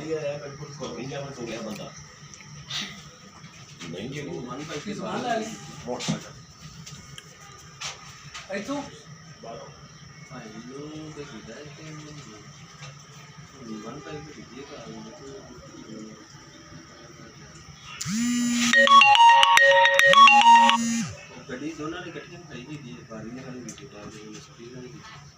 ਵਧੀਆ ਹੈ ਬਿਲਕੁਲ ਕੋਈ ਨਹੀਂ ਮੈਂ ਗਿਆ ਬੰਦਾ ਨਹੀਂ ਜੀ ਉਹ ਮਨ ਭਾਈ ਸਮਾਨ ਲੈ ਲਈ ਮੋਟਰਸਾਈਕਲ ਇੱਥੋਂ ਬਾਹਰੋਂ ਭਾਈ ਨੂੰ ਤੇ ਕਿਦਾ ਕਿ ਮਨ ਭਾਈ ਤੇ ਜੀ ਕਾ ਗੱਡੀ ਦੋਨਾਂ ਨੇ ਇਕੱਠੀਆਂ ਖਾਈ ਦੀ ਬਾਰੀ ਨੇ ਖਾਲੀ ਕੀਤੀ ਬਾਅਦ ਵਿੱਚ ਸਪੀਡ ਨਾਲ ਕੀਤੀ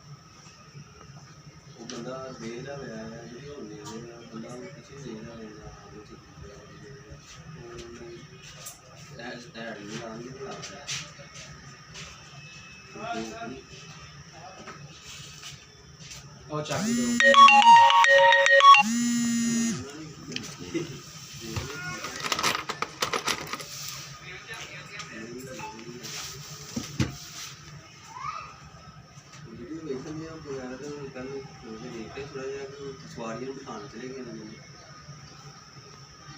ਉਹ ਬੰਦਾ ਦੇਦਾ ਹੋਇਆ ਹੈ ਜਿਹੜੀ ਹੋਣੀ ਹੈ ਬੰਦਾ ਪਿੱਛੇ ਦੇਦਾ ਹੋਇਆ ਉਹ ਸਟੈਂਡ ਨਹੀਂ ਆਂ ਨਹੀਂ ਲਾਉਂਦਾ ਉਹ ਚਾਬੀ ਦੋ सवारियां बिठाने चले गए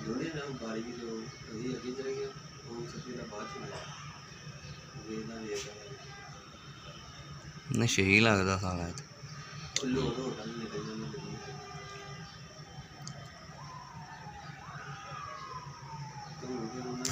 दोनों ना बारी की जो अभी अगे चले गए वो सबसे बाद चलाया नशे ही लगता सारा लोग होटल निकल जाते तो